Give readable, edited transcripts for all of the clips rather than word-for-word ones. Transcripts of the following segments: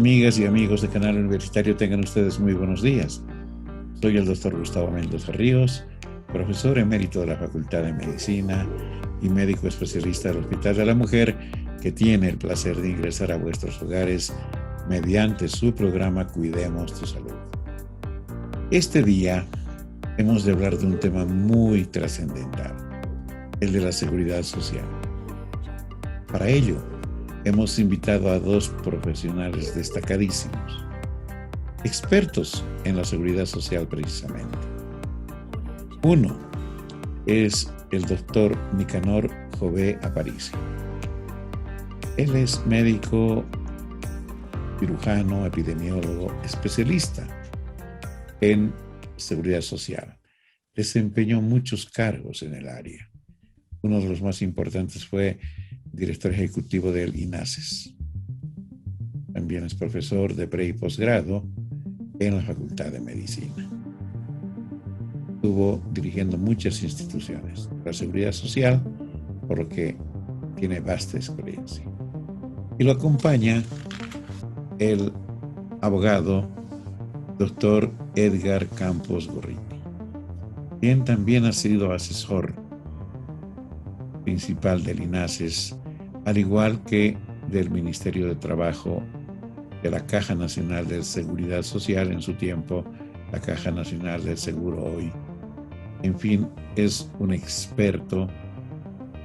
Amigas y amigos de Canal Universitario, tengan ustedes muy buenos días. Soy el doctor Gustavo Mendoza Ríos, profesor emérito de la Facultad de Medicina y médico especialista del Hospital de la Mujer, que tiene el placer de ingresar a vuestros hogares mediante su programa Cuidemos tu Salud. Este día hemos de hablar de un tema muy trascendental, el de la seguridad social. Para ello, hemos invitado a dos profesionales destacadísimos, expertos en la seguridad social precisamente. Uno es el doctor Nicanor Jové Aparicio. Él es médico, cirujano, epidemiólogo, especialista en seguridad social. Desempeñó muchos cargos en el área. Uno de los más importantes fue director ejecutivo del INASES. También es profesor de pre y posgrado en la Facultad de Medicina. Estuvo dirigiendo muchas instituciones de la seguridad social, por lo que tiene vasta experiencia. Y lo acompaña el abogado doctor Edgar Campos Gorriti, quien también ha sido asesor principal del INASES, al igual que del Ministerio de Trabajo, de la Caja Nacional de Seguridad Social en su tiempo, la Caja Nacional del Seguro hoy. En fin, es un experto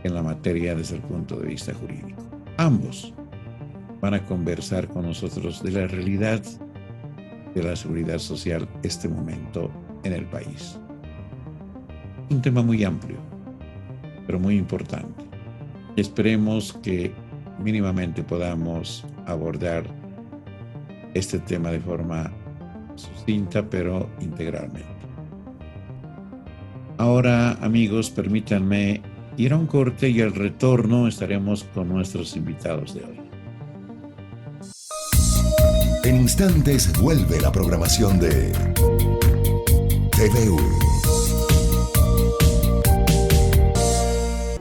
en la materia desde el punto de vista jurídico. Ambos van a conversar con nosotros de la realidad de la seguridad social este momento en el país. Un tema muy amplio, pero muy importante. Esperemos que mínimamente podamos abordar este tema de forma sucinta, pero integralmente. Ahora, amigos, permítanme ir a un corte y al retorno estaremos con nuestros invitados de hoy. En instantes vuelve la programación de TVU.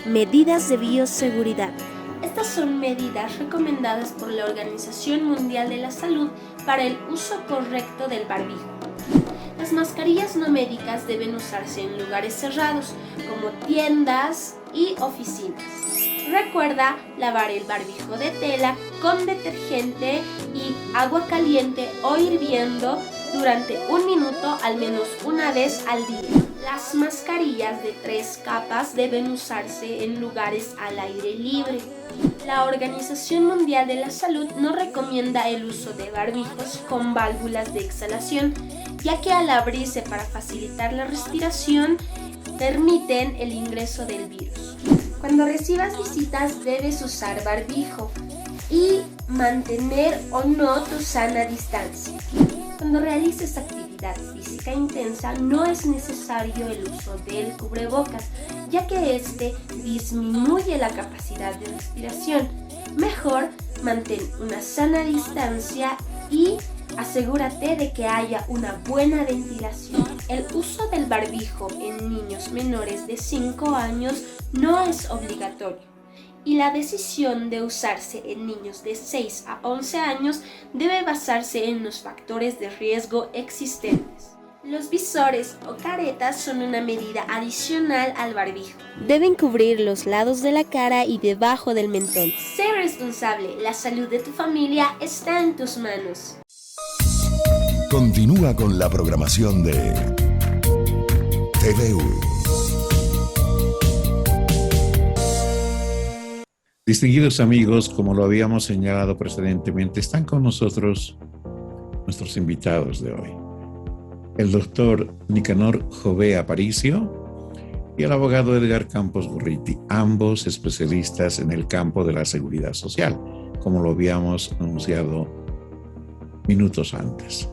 Medidas de bioseguridad. Estas son medidas recomendadas por la Organización Mundial de la Salud para el uso correcto del barbijo. Las mascarillas no médicas deben usarse en lugares cerrados, como tiendas y oficinas. Recuerda lavar el barbijo de tela con detergente y agua caliente o hirviendo durante 1 minuto al menos una vez al día. Las mascarillas de 3 capas deben usarse en lugares al aire libre. La Organización Mundial de la Salud no recomienda el uso de barbijos con válvulas de exhalación, ya que al abrirse para facilitar la respiración, permiten el ingreso del virus. Cuando recibas visitas debes usar barbijo y mantener o no tu sana distancia. Cuando realices actividad física intensa no es necesario el uso del cubrebocas, ya que este disminuye la capacidad de respiración. Mejor mantén una sana distancia y asegúrate de que haya una buena ventilación. El uso del barbijo en niños menores de 5 años no es obligatorio y la decisión de usarse en niños de 6 a 11 años debe basarse en los factores de riesgo existentes. Los visores o caretas son una medida adicional al barbijo. Deben cubrir los lados de la cara y debajo del mentón. Sé responsable, la salud de tu familia está en tus manos. Continúa con la programación de TVU. Distinguidos amigos, como lo habíamos señalado precedentemente, están con nosotros nuestros invitados de hoy. El doctor Nicanor Jové Aparicio y el abogado Edgar Campos Gorriti, ambos especialistas en el campo de la seguridad social, como lo habíamos anunciado minutos antes.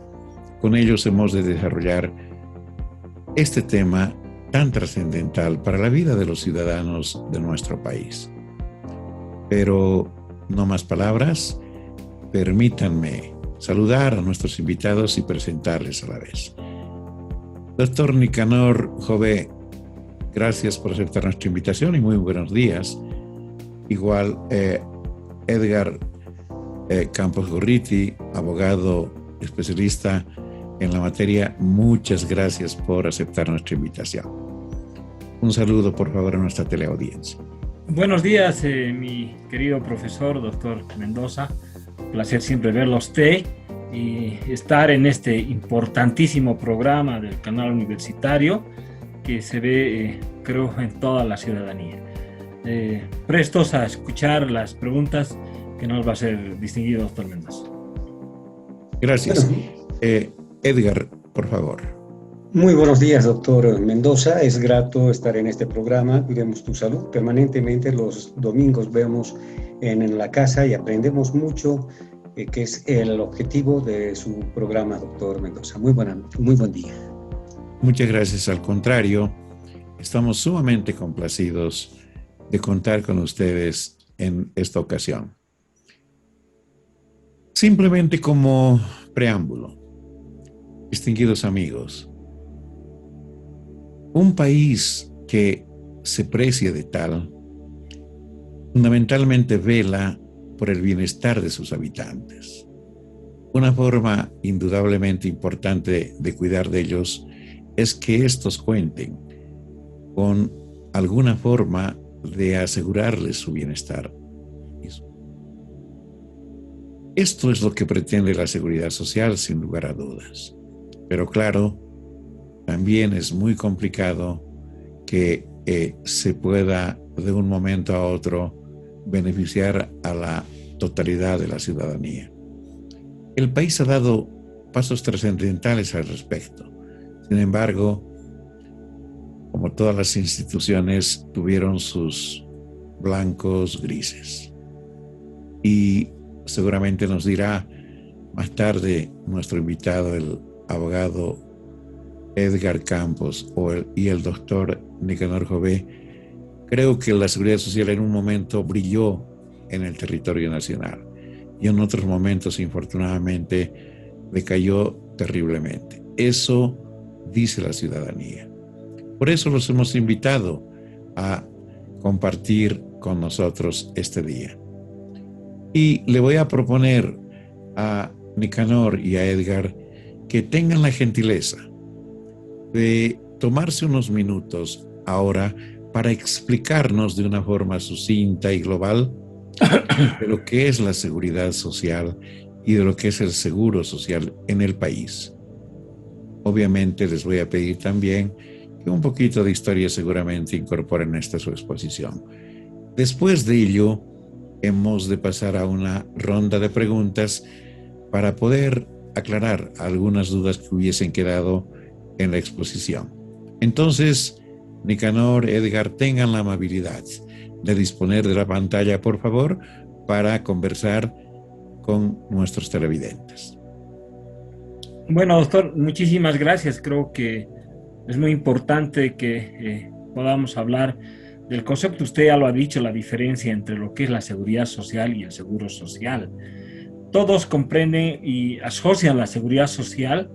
Con ellos hemos de desarrollar este tema tan trascendental para la vida de los ciudadanos de nuestro país. Pero no más palabras, permítanme saludar a nuestros invitados y presentarles a la vez. Doctor Nicanor Jové, gracias por aceptar nuestra invitación y muy buenos días. Igual, Edgar Campos Gorriti, abogado especialista en la materia, muchas gracias por aceptar nuestra invitación. Un saludo, por favor, a nuestra teleaudiencia. Buenos días, mi querido profesor, doctor Mendoza. Placer siempre verlo a usted y estar en este importantísimo programa del canal universitario que se ve, creo, en toda la ciudadanía. Prestos a escuchar las preguntas que nos va a hacer distinguido doctor Mendoza. Gracias. Edgar, por favor. Muy buenos días, doctor Mendoza. Es grato estar en este programa, Cuidemos tu Salud. Permanentemente los domingos vemos en la casa y aprendemos mucho, que es el objetivo de su programa, doctor Mendoza. Muy buen día. Muchas gracias. Al contrario, estamos sumamente complacidos de contar con ustedes en esta ocasión. Simplemente como preámbulo, distinguidos amigos, un país que se precie de tal, fundamentalmente vela por el bienestar de sus habitantes. Una forma indudablemente importante de cuidar de ellos es que estos cuenten con alguna forma de asegurarles su bienestar. Esto es lo que pretende la seguridad social, sin lugar a dudas. Pero claro, también es muy complicado que se pueda de un momento a otro beneficiar a la totalidad de la ciudadanía. El país ha dado pasos trascendentales al respecto. Sin embargo, como todas las instituciones, tuvieron sus blancos grises. Y seguramente nos dirá más tarde nuestro invitado, el abogado Edgar Campos y el doctor Nicanor Jové. Creo que la seguridad social en un momento brilló en el territorio nacional y en otros momentos, infortunadamente, decayó terriblemente. Eso dice la ciudadanía. Por eso los hemos invitado a compartir con nosotros este día. Y le voy a proponer a Nicanor y a Edgar que tengan la gentileza de tomarse unos minutos ahora para explicarnos de una forma sucinta y global de lo que es la seguridad social y de lo que es el seguro social en el país. Obviamente les voy a pedir también que un poquito de historia seguramente incorporen esta su exposición. Después de ello, hemos de pasar a una ronda de preguntas para poder aclarar algunas dudas que hubiesen quedado en la exposición. Entonces, Nicanor, Edgar, tengan la amabilidad de disponer de la pantalla, por favor, para conversar con nuestros televidentes. Bueno, doctor, muchísimas gracias. Creo que es muy importante que podamos hablar del concepto. Usted ya lo ha dicho, la diferencia entre lo que es la seguridad social y el seguro social. Todos comprenden y asocian la seguridad social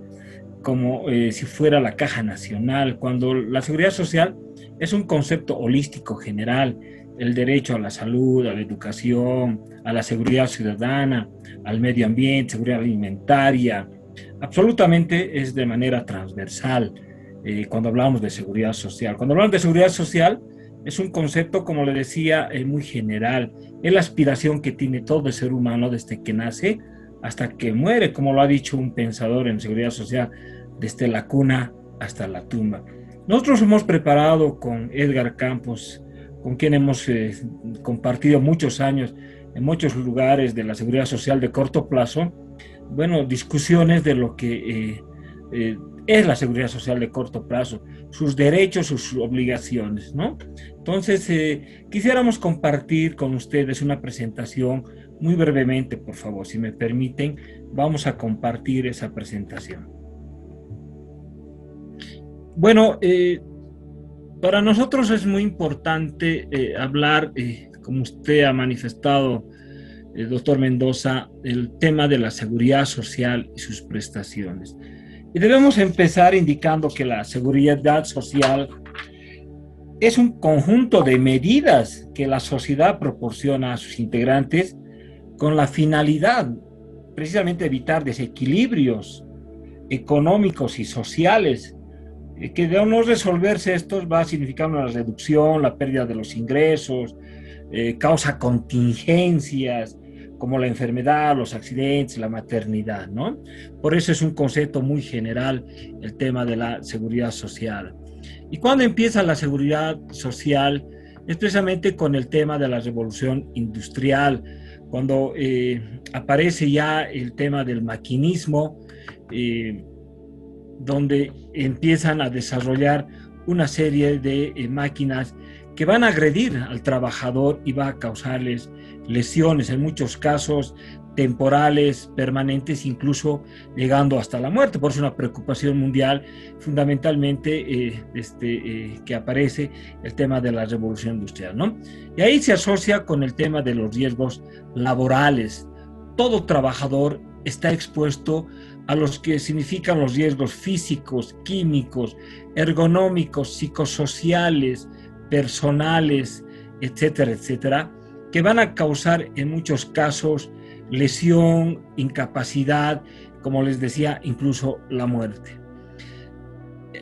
como si fuera la caja nacional, cuando la seguridad social es un concepto holístico general: el derecho a la salud, a la educación, a la seguridad ciudadana, al medio ambiente, seguridad alimentaria. Absolutamente es de manera transversal cuando hablamos de seguridad social. Cuando hablamos de seguridad social, es un concepto, como le decía, muy general. Es la aspiración que tiene todo el ser humano desde que nace hasta que muere, como lo ha dicho un pensador en seguridad social, desde la cuna hasta la tumba. Nosotros hemos preparado con Edgar Campos, con quien hemos compartido muchos años en muchos lugares de la seguridad social de corto plazo, bueno, discusiones de lo que es la seguridad social de corto plazo, sus derechos, sus obligaciones, ¿no? Entonces, quisiéramos compartir con ustedes una presentación muy brevemente, por favor, si me permiten, vamos a compartir esa presentación. Bueno, para nosotros es muy importante hablar, como usted ha manifestado, doctor Mendoza, el tema de la seguridad social y sus prestaciones. Y debemos empezar indicando que la seguridad social es un conjunto de medidas que la sociedad proporciona a sus integrantes con la finalidad precisamente de evitar desequilibrios económicos y sociales, que de no resolverse estos va a significar una reducción, la pérdida de los ingresos, causa contingencias como la enfermedad, los accidentes, la maternidad, ¿no? Por eso es un concepto muy general el tema de la seguridad social. ¿Y cuándo empieza la seguridad social? Es precisamente con el tema de la revolución industrial, cuando aparece ya el tema del maquinismo, donde empiezan a desarrollar una serie de máquinas que van a agredir al trabajador y va a causarles lesiones, en muchos casos temporales, permanentes, incluso llegando hasta la muerte. Por eso una preocupación mundial, fundamentalmente que aparece el tema de la revolución industrial, ¿no? Y ahí se asocia con el tema de los riesgos laborales. Todo trabajador está expuesto a los que significan los riesgos físicos, químicos, ergonómicos, psicosociales, personales, etcétera, etcétera, que van a causar en muchos casos lesión, incapacidad, como les decía, incluso la muerte.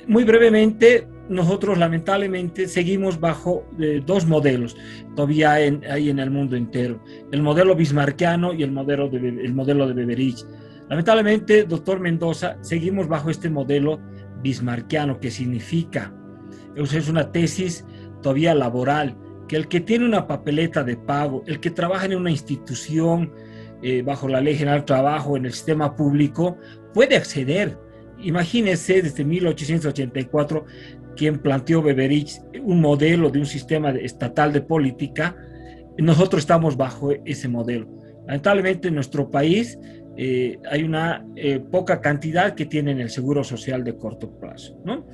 Muy brevemente, nosotros lamentablemente seguimos bajo dos modelos, todavía hay en el mundo entero, el modelo bismarckiano y el modelo de Beveridge. Lamentablemente, doctor Mendoza, seguimos bajo este modelo bismarckiano, que significa, es una tesis todavía laboral, que el que tiene una papeleta de pago, el que trabaja en una institución bajo la Ley General del Trabajo, en el sistema público, puede acceder. Imagínense desde 1884, quien planteó Beveridge un modelo de un sistema estatal de política, nosotros estamos bajo ese modelo. Lamentablemente en nuestro país hay una poca cantidad que tienen el seguro social de corto plazo, ¿no?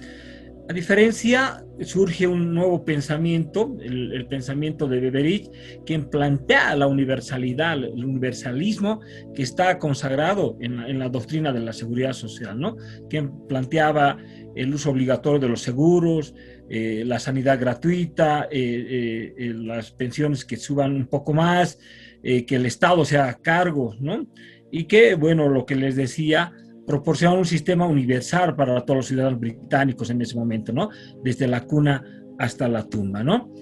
A diferencia, surge un nuevo pensamiento, el pensamiento de Beveridge, quien plantea la universalidad, el universalismo que está consagrado en la doctrina de la seguridad social, ¿no? Quien planteaba el uso obligatorio de los seguros, la sanidad gratuita, las pensiones que suban un poco más, que el Estado se haga cargo, ¿no? Y que, bueno, lo que les decía, proporcionar un sistema universal para todos los ciudadanos británicos en ese momento, ¿no? Desde la cuna hasta la tumba, ¿no?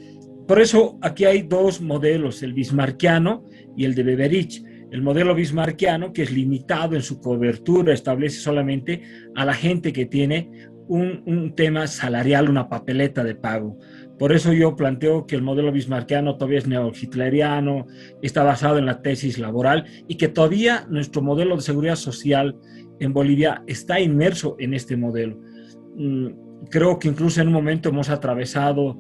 Por eso aquí hay dos modelos, el bismarckiano y el de Beveridge. El modelo bismarckiano, que es limitado en su cobertura, establece solamente a la gente que tiene un tema salarial, una papeleta de pago. Por eso yo planteo que el modelo bismarckiano todavía es neo-hitleriano, está basado en la tesis laboral y que todavía nuestro modelo de seguridad social en Bolivia está inmerso en este modelo. Creo que incluso en un momento hemos atravesado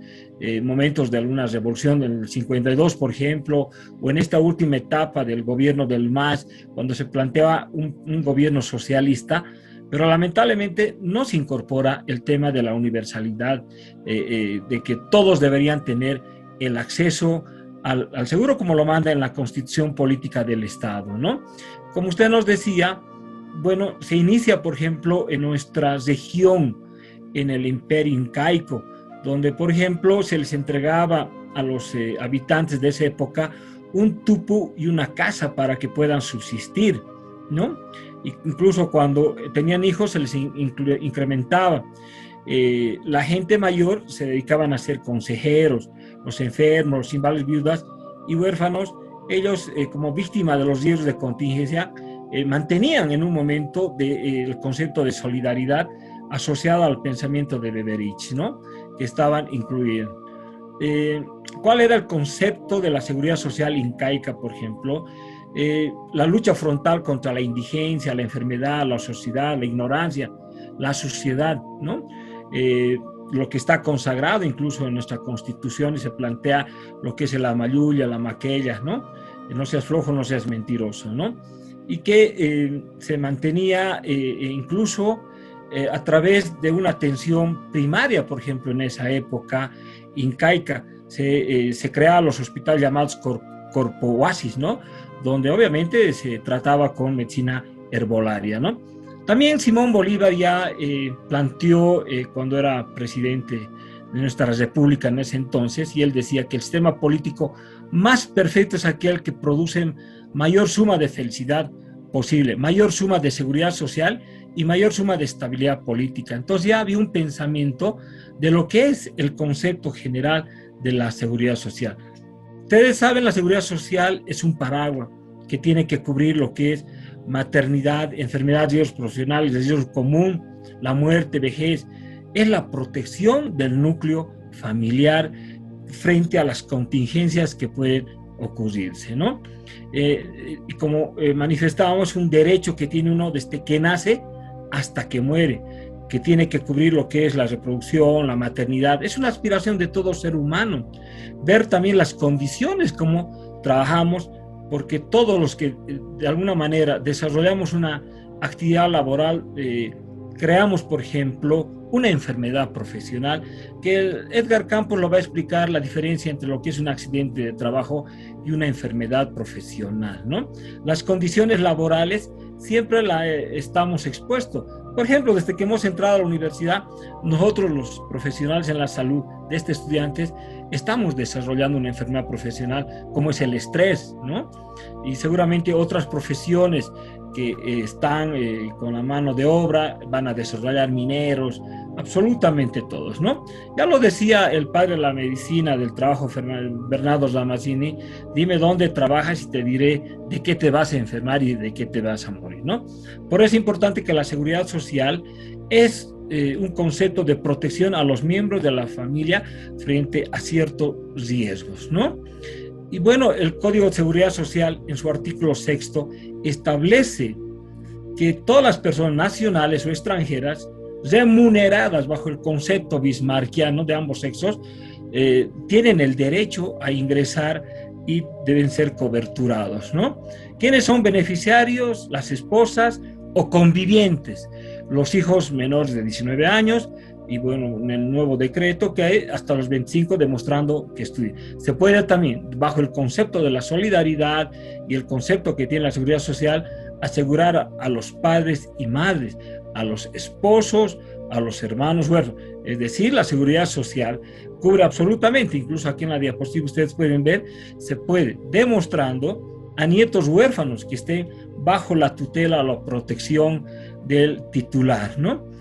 momentos de alguna revolución, en el 52, por ejemplo, o en esta última etapa del gobierno del MAS, cuando se planteaba un gobierno socialista, pero lamentablemente no se incorpora el tema de la universalidad, de que todos deberían tener el acceso al seguro como lo manda en la Constitución Política del Estado, ¿no? Como usted nos decía, bueno, se inicia, por ejemplo, en nuestra región, en el Imperio Incaico, donde, por ejemplo, se les entregaba a los habitantes de esa época un tupu y una casa para que puedan subsistir, ¿no? Incluso cuando tenían hijos se les incrementaba. La gente mayor se dedicaban a ser consejeros, los enfermos, los inválidos, viudas y huérfanos. Ellos, como víctimas de los riesgos de contingencia, mantenían en un momento el concepto de solidaridad asociado al pensamiento de Beveridge, ¿no? Que estaban incluidos. ¿Cuál era el concepto de la seguridad social incaica, por ejemplo? La lucha frontal contra la indigencia, la enfermedad, la ociosidad, la ignorancia, la suciedad, ¿no? Lo que está consagrado incluso en nuestra Constitución y se plantea lo que es la mayulla, la maquella, ¿no? No seas flojo, no seas mentiroso, ¿no? Y que se mantenía incluso a través de una atención primaria, por ejemplo, en esa época incaica, se creaban los hospitales llamados corpoasis, ¿no? Donde obviamente se trataba con medicina herbolaria, ¿no? También Simón Bolívar ya planteó, cuando era presidente nuestra república en ese entonces, y él decía que el sistema político más perfecto es aquel que produce mayor suma de felicidad posible, mayor suma de seguridad social y mayor suma de estabilidad política. Entonces ya había un pensamiento de lo que es el concepto general de la seguridad social. Ustedes saben, la seguridad social es un paraguas que tiene que cubrir lo que es maternidad, enfermedad, riesgos profesionales, riesgos común, la muerte, vejez. Es la protección del núcleo familiar frente a las contingencias que pueden ocurrirse, ¿no? Y como manifestábamos, un derecho que tiene uno desde que nace hasta que muere, que tiene que cubrir lo que es la reproducción, la maternidad. Es una aspiración de todo ser humano. Ver también las condiciones como trabajamos, porque todos los que de alguna manera desarrollamos una actividad laboral, creamos, por ejemplo, una enfermedad profesional, que Edgar Campos lo va a explicar, la diferencia entre lo que es un accidente de trabajo y una enfermedad profesional, ¿no? Las condiciones laborales siempre estamos expuestos. Por ejemplo, desde que hemos entrado a la universidad, nosotros los profesionales en la salud de estos estudiantes estamos desarrollando una enfermedad profesional como es el estrés, ¿no? Y seguramente otras profesiones que están con la mano de obra van a desarrollar, mineros, absolutamente todos, ¿no? Ya lo decía el padre de la medicina del trabajo, Bernardo Ramazzini: dime dónde trabajas y te diré de qué te vas a enfermar y de qué te vas a morir, ¿no? Por eso es importante que la seguridad social es un concepto de protección a los miembros de la familia frente a ciertos riesgos, ¿no? Y bueno, el Código de Seguridad Social, en su artículo 6, establece que todas las personas nacionales o extranjeras remuneradas bajo el concepto bismarckiano de ambos sexos tienen el derecho a ingresar y deben ser coberturados, ¿no? ¿Quiénes son beneficiarios? Las esposas o convivientes, los hijos menores de 19 años, y bueno, en el nuevo decreto que hay hasta los 25 demostrando que estudian. Se puede también, bajo el concepto de la solidaridad y el concepto que tiene la seguridad social, asegurar a los padres y madres, a los esposos, a los hermanos huérfanos. Es decir, la seguridad social cubre absolutamente, incluso aquí en la diapositiva ustedes pueden ver, se puede demostrando a nietos huérfanos que estén bajo la tutela o la protección del titular, ¿no?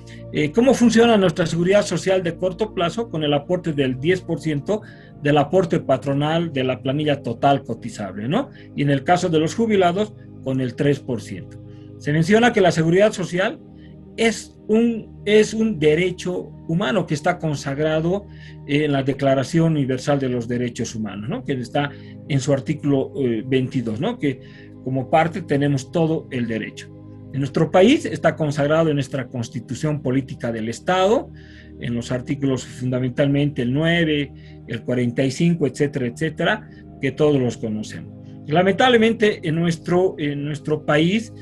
¿Cómo funciona nuestra seguridad social de corto plazo? Con el aporte del 10% del aporte patronal de la planilla total cotizable, ¿no? Y en el caso de los jubilados, con el 3%. Se menciona que la seguridad social es un derecho humano que está consagrado en la Declaración Universal de los Derechos Humanos, ¿no? Que está en su artículo 22, ¿no? Que como parte tenemos todo el derecho. En nuestro país está consagrado en nuestra Constitución Política del Estado, en los artículos fundamentalmente el 9, el 45, etcétera, etcétera, que todos los conocemos. Lamentablemente en nuestro país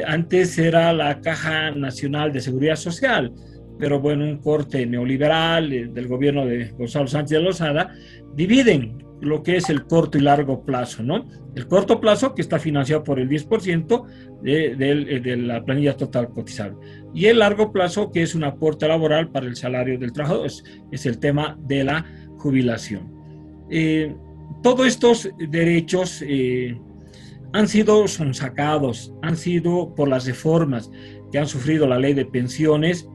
antes era la Caja Nacional de Seguridad Social, pero bueno, un corte neoliberal del gobierno de Gonzalo Sánchez de Lozada dividen lo que es el corto y largo plazo, ¿no? El corto plazo, que está financiado por el 10% de la planilla total cotizable, y el largo plazo, que es un aporte laboral para el salario del trabajador, es el tema de la jubilación. Todos estos derechos han sido sonsacados, han sido por las reformas que han sufrido la ley de pensiones,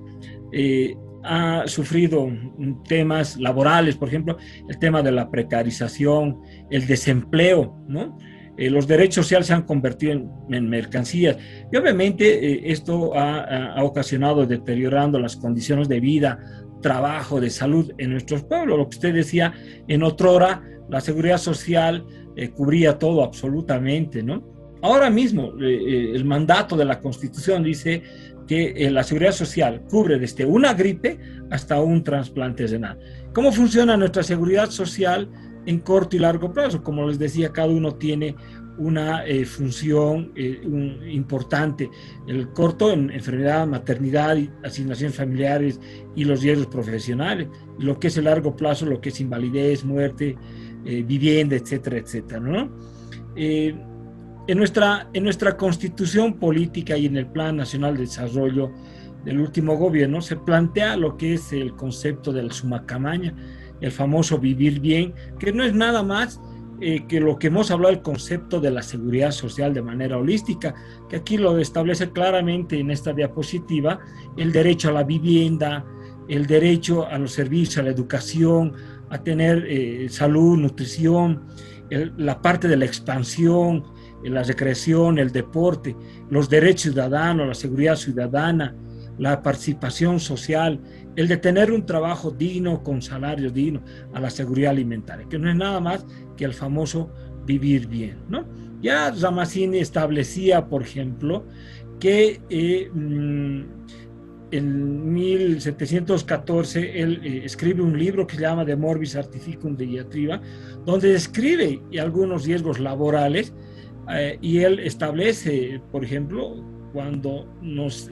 ha sufrido temas laborales, por ejemplo, el tema de la precarización, el desempleo, ¿no? Los derechos sociales se han convertido en mercancías, y obviamente esto ha ocasionado deteriorando las condiciones de vida, trabajo, de salud en nuestros pueblos. Lo que usted decía, en otrora la seguridad social cubría todo absolutamente, ¿no? Ahora mismo el mandato de la Constitución dice que la seguridad social cubre desde una gripe hasta un trasplante renal. ¿Cómo funciona nuestra seguridad social en corto y largo plazo? Como les decía, cada uno tiene una función importante. El corto en enfermedad, maternidad, asignaciones familiares y los riesgos profesionales. Lo que es el largo plazo, lo que es invalidez, muerte, vivienda, etcétera, etcétera, ¿no? En nuestra Constitución Política y en el Plan Nacional de Desarrollo del último gobierno, se plantea lo que es el concepto del sumacamaña, el famoso vivir bien, que no es nada más que lo que hemos hablado, el concepto de la seguridad social de manera holística, que aquí lo establece claramente en esta diapositiva: el derecho a la vivienda, el derecho a los servicios, a la educación, a tener salud, nutrición, la parte de la expansión, la recreación, el deporte, los derechos ciudadanos, la seguridad ciudadana, la participación social, el de tener un trabajo digno, con salario digno, a la seguridad alimentaria, que no es nada más que el famoso vivir bien, ¿no? Ya Ramazzini establecía, por ejemplo, que en 1714 él escribe un libro que se llama De Morbis Artificum Diatriba, donde describe algunos riesgos laborales, y él establece, por ejemplo, cuando nos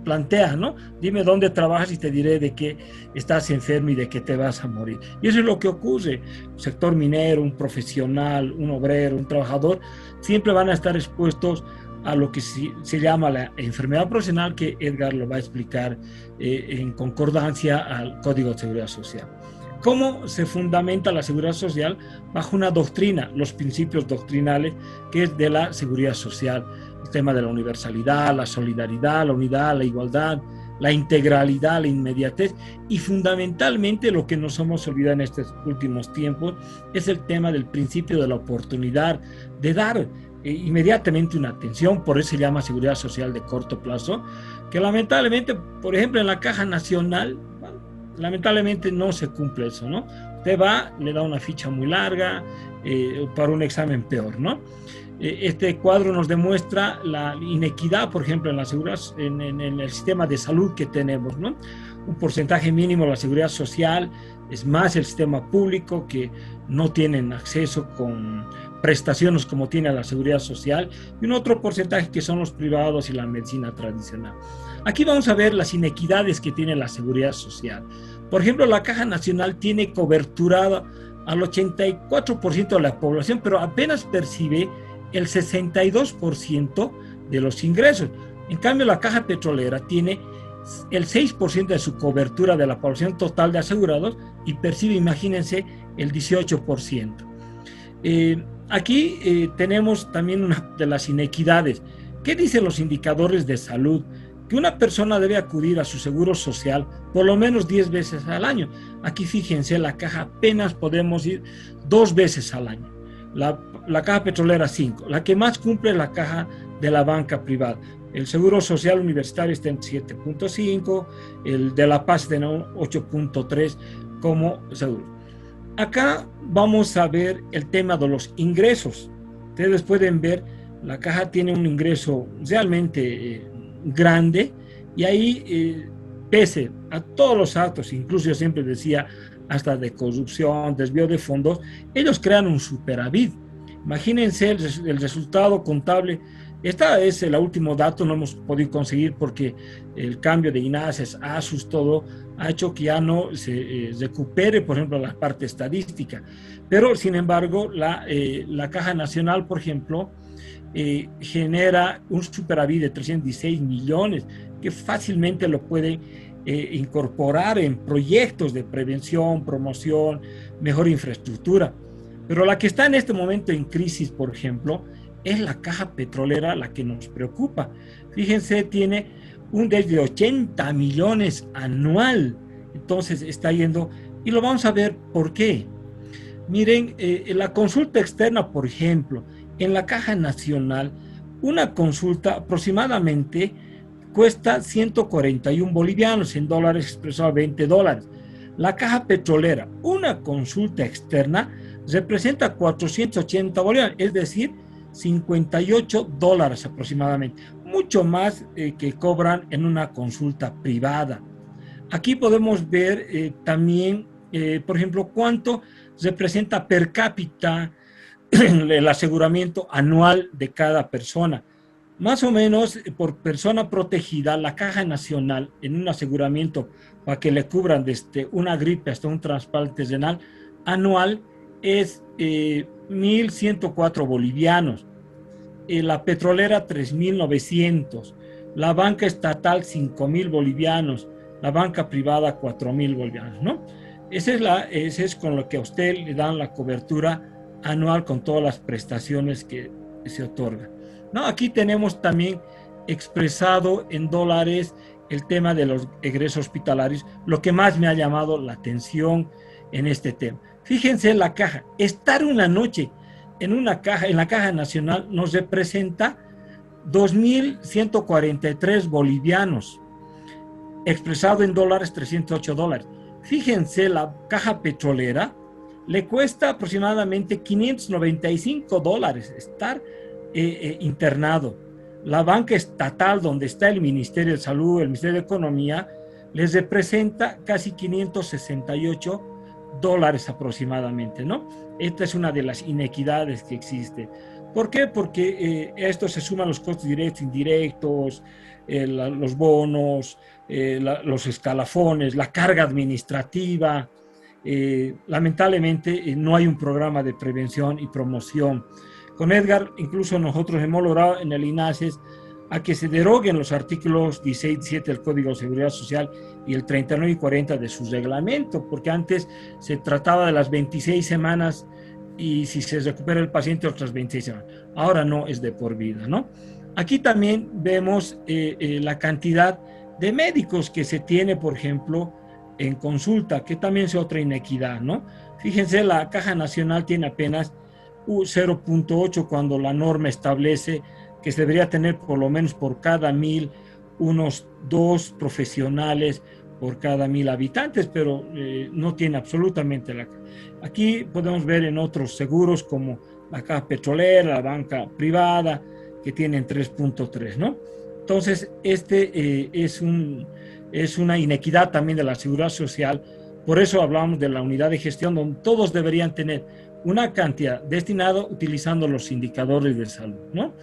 plantea, ¿no? Dime dónde trabajas y te diré de qué estás enfermo y de qué te vas a morir. Y eso es lo que ocurre. Un sector minero, un profesional, un obrero, un trabajador, siempre van a estar expuestos a lo que se llama la enfermedad profesional, que Edgar lo va a explicar en concordancia al Código de Seguridad Social. ¿Cómo se fundamenta la seguridad social? Bajo una doctrina, los principios doctrinales, que es de la seguridad social. El tema de la universalidad, la solidaridad, la unidad, la igualdad, la integralidad, la inmediatez, y fundamentalmente lo que nos hemos olvidado en estos últimos tiempos es el tema del principio de la oportunidad, de dar inmediatamente una atención. Por eso se llama seguridad social de corto plazo, que lamentablemente, por ejemplo, en la Caja Nacional, lamentablemente no se cumple eso, ¿no? Usted va, le da una ficha muy larga, para un examen peor, ¿no? Este cuadro nos demuestra la inequidad, por ejemplo, en la seguridad, en el sistema de salud que tenemos, ¿no? Un porcentaje mínimo de la seguridad social, es más el sistema público, que no tienen acceso con prestaciones como tiene la seguridad social, y un otro porcentaje que son los privados y la medicina tradicional. Aquí vamos a ver las inequidades que tiene la seguridad social. Por ejemplo, la Caja Nacional tiene cobertura al 84% de la población, pero apenas percibe el 62% de los ingresos. En cambio, la Caja Petrolera tiene el 6% de su cobertura de la población total de asegurados y percibe, imagínense, el 18%. Aquí tenemos también una de las inequidades. ¿Qué dicen los indicadores de salud? Que una persona debe acudir a su seguro social por lo menos 10 veces al año. Aquí fíjense, la Caja apenas podemos ir 2 veces al año. La Caja Petrolera 5. La que más cumple es la Caja de la banca privada. El Seguro Social Universitario está en 7.5, el de La Paz está en 8.3 como seguro. Acá vamos a ver el tema de los ingresos. Ustedes pueden ver, la Caja tiene un ingreso realmente grande, y ahí, pese a todos los actos, incluso yo siempre decía, hasta de corrupción, desvío de fondos, ellos crean un superávit. Imagínense el resultado contable. Este es el último dato, no hemos podido conseguir porque el cambio de INASES, ASUS, todo ha hecho que ya no se recupere, por ejemplo, la parte estadística. Pero, sin embargo, la Caja Nacional, por ejemplo, genera un superávit de 316 millones, que fácilmente lo puede incorporar en proyectos de prevención, promoción, mejor infraestructura. Pero la que está en este momento en crisis, por ejemplo, es la Caja Petrolera, la que nos preocupa. Fíjense, tiene un déficit de 80 millones anual. Entonces está yendo, y lo vamos a ver por qué. Miren, la consulta externa, por ejemplo, en la Caja Nacional, una consulta aproximadamente cuesta 141 bolivianos, en dólares expresado a $20. La Caja Petrolera, una consulta externa, representa 480 bolivianos, es decir, $58 aproximadamente, mucho más que cobran en una consulta privada. Aquí podemos ver también, por ejemplo, cuánto representa per cápita el aseguramiento anual de cada persona. Más o menos por persona protegida, la Caja Nacional en un aseguramiento para que le cubran desde una gripe hasta un trasplante renal anual es 1.104 bolivianos. La petrolera 3.900, la banca estatal 5.000 bolivianos, la banca privada 4.000 bolivianos, ¿no? Ese es con lo que a usted le dan la cobertura anual con todas las prestaciones que se otorgan, ¿no? Aquí tenemos también expresado en dólares el tema de los egresos hospitalarios, lo que más me ha llamado la atención en este tema. Fíjense en la caja, estar una noche en la caja nacional nos representa 2.143 bolivianos, expresado en dólares, $308. Fíjense, la caja petrolera le cuesta aproximadamente $595 estar internado. La banca estatal, donde está el Ministerio de Salud, el Ministerio de Economía, les representa casi $568 aproximadamente, ¿no? Esta es una de las inequidades que existe. ¿Por qué? Porque esto se suman los costos directos, indirectos, los bonos, los escalafones, la carga administrativa. Lamentablemente no hay un programa de prevención y promoción. Con Edgar, incluso nosotros hemos logrado en el INASES a que se deroguen los artículos 16 y 17 del Código de Seguridad Social y el 39 y 40 de su reglamento, porque antes se trataba de las 26 semanas y si se recupera el paciente otras 26 semanas. Ahora no, es de por vida, ¿no? Aquí también vemos la cantidad de médicos que se tiene, por ejemplo, en consulta, que también es otra inequidad, ¿no? Fíjense, la Caja Nacional tiene apenas 0.8 cuando la norma establece que se debería tener por lo menos por cada 1.000 unos 2 profesionales por cada 1.000 habitantes, pero no tiene absolutamente la... Aquí podemos ver en otros seguros como la caja petrolera, la banca privada, que tienen 3.3, ¿no? Entonces, es una inequidad también de la seguridad social. Por eso hablamos de la unidad de gestión, donde todos deberían tener una cantidad destinada utilizando los indicadores de salud, ¿no?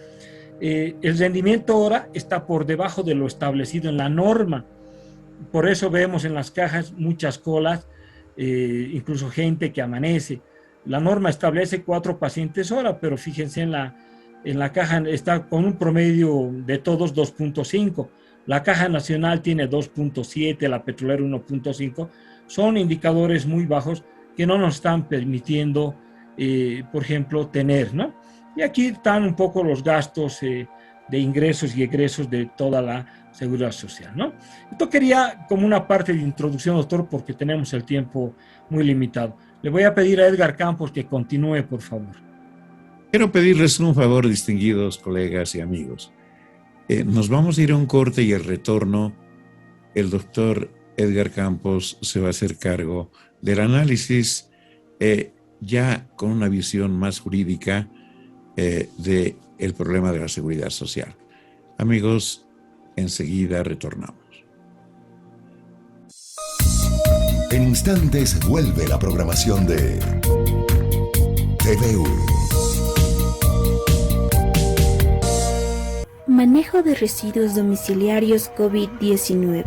El rendimiento ahora está por debajo de lo establecido en la norma. Por eso vemos en las cajas muchas colas, incluso gente que amanece. La norma establece 4 pacientes hora, pero fíjense en la caja está con un promedio de todos 2.5. La Caja Nacional tiene 2.7, la petrolera 1.5. Son indicadores muy bajos que no nos están permitiendo, por ejemplo, tener, ¿no? Y aquí están un poco los gastos de ingresos y egresos de toda la seguridad social, ¿no? Esto quería como una parte de introducción, doctor, porque tenemos el tiempo muy limitado. Le voy a pedir a Edgar Campos que continúe, por favor. Quiero pedirles un favor, distinguidos colegas y amigos. Nos vamos a ir a un corte y al retorno el doctor Edgar Campos se va a hacer cargo del análisis ya con una visión más jurídica del problema de la seguridad social. Amigos, enseguida retornamos. En instantes vuelve la programación de TVU. Manejo de residuos domiciliarios COVID-19.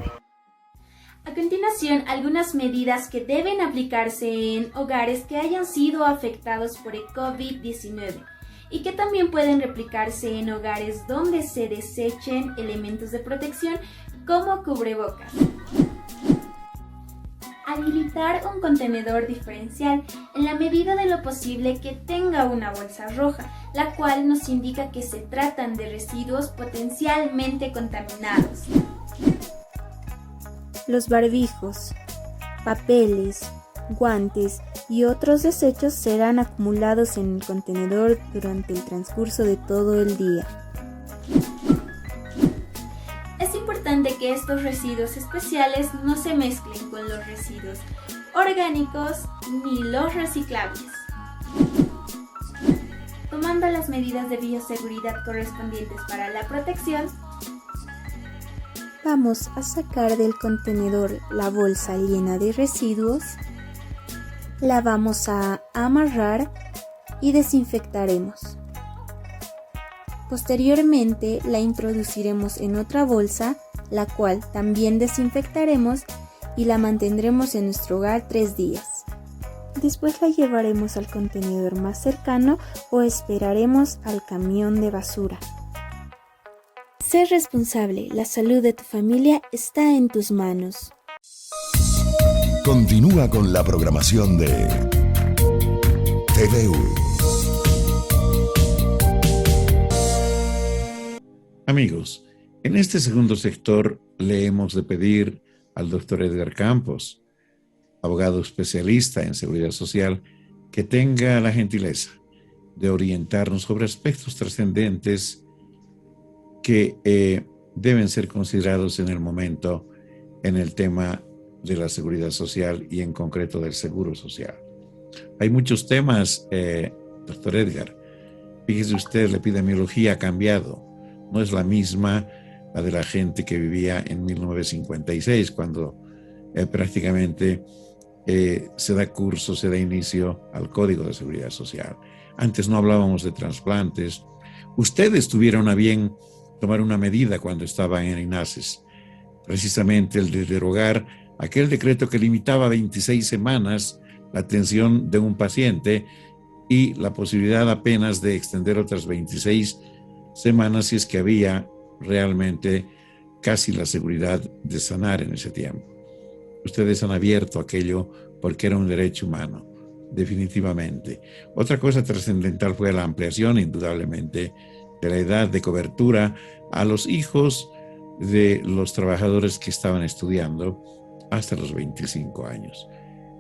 A continuación, algunas medidas que deben aplicarse en hogares que hayan sido afectados por el COVID-19 y que también pueden replicarse en hogares donde se desechen elementos de protección como cubrebocas. Habilitar un contenedor diferencial en la medida de lo posible que tenga una bolsa roja, la cual nos indica que se tratan de residuos potencialmente contaminados. Los barbijos, papeles, guantes y otros desechos serán acumulados en el contenedor durante el transcurso de todo el día. Es importante que estos residuos especiales no se mezclen con los residuos orgánicos ni los reciclables. Tomando las medidas de bioseguridad correspondientes para la protección, vamos a sacar del contenedor la bolsa llena de residuos, la vamos a amarrar y desinfectaremos. Posteriormente la introduciremos en otra bolsa, la cual también desinfectaremos y la mantendremos en nuestro hogar 3 días. Después la llevaremos al contenedor más cercano o esperaremos al camión de basura. Sé responsable, la salud de tu familia está en tus manos. Continúa con la programación de TVU. Amigos, en este segundo sector le hemos de pedir al doctor Edgar Campos, abogado especialista en seguridad social, que tenga la gentileza de orientarnos sobre aspectos trascendentes que deben ser considerados en el momento en el tema de la seguridad social y en concreto del seguro social. Hay muchos temas, doctor Edgar. Fíjese usted, la epidemiología ha cambiado. No es la misma la de la gente que vivía en 1956, cuando prácticamente se da curso, se da inicio al Código de Seguridad Social. Antes no hablábamos de trasplantes. Ustedes tuvieron a bien tomar una medida cuando estaban en INASES, precisamente el de derogar aquel decreto que limitaba 26 semanas la atención de un paciente y la posibilidad apenas de extender otras 26 semanas si es que había realmente casi la seguridad de sanar en ese tiempo. Ustedes han abierto aquello porque era un derecho humano, definitivamente. Otra cosa trascendental fue la ampliación, indudablemente, de la edad de cobertura a los hijos de los trabajadores que estaban estudiando hasta los 25 años.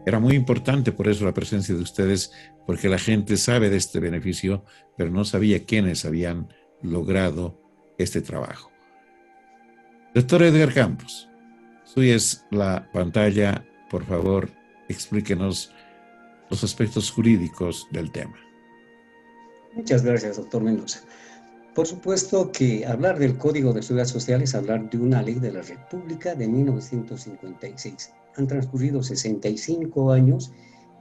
Era muy importante por eso la presencia de ustedes, porque la gente sabe de este beneficio, pero no sabía quiénes habían logrado este trabajo. Doctor Edgar Campos, suya es la pantalla. Por favor, explíquenos los aspectos jurídicos del tema. Muchas gracias, doctor Mendoza. Por supuesto que hablar del Código de Seguridad Social es hablar de una ley de la República de 1956. Han transcurrido 65 años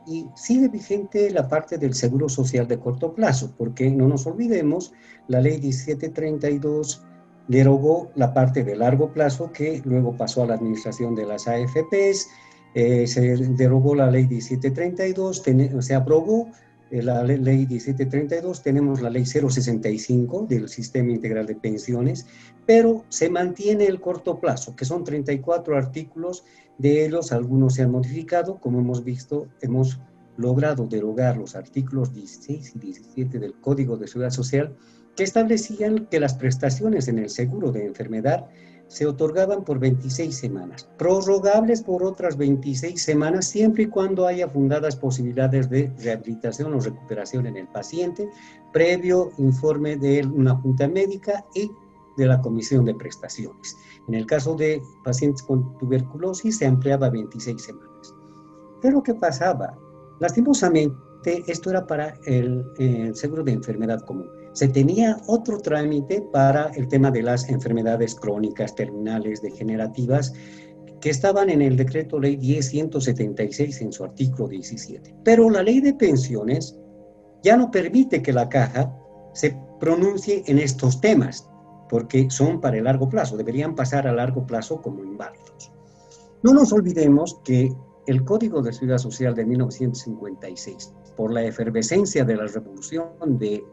y sigue vigente la parte del seguro social de corto plazo, porque no nos olvidemos, la ley 1732 derogó la parte de largo plazo que luego pasó a la administración de las AFPs, se derogó la ley 1732, se aprobó la ley 1732, tenemos la ley 065 del Sistema Integral de Pensiones, pero se mantiene el corto plazo, que son 34 artículos, de ellos algunos se han modificado, como hemos visto, hemos logrado derogar los artículos 16 y 17 del Código de Seguridad Social, que establecían que las prestaciones en el seguro de enfermedad se otorgaban por 26 semanas, prorrogables por otras 26 semanas, siempre y cuando haya fundadas posibilidades de rehabilitación o recuperación en el paciente, previo informe de una junta médica y de la comisión de prestaciones. En el caso de pacientes con tuberculosis se ampliaba a 26 semanas. Pero ¿qué pasaba? Lastimosamente, esto era para el seguro de enfermedad común. Se tenía otro trámite para el tema de las enfermedades crónicas, terminales, degenerativas, que estaban en el decreto ley 10.176 en su artículo 17. Pero la ley de pensiones ya no permite que la caja se pronuncie en estos temas, porque son para el largo plazo, deberían pasar a largo plazo como inválidos. No nos olvidemos que el Código de Seguridad Social de 1956, por la efervescencia de la revolución de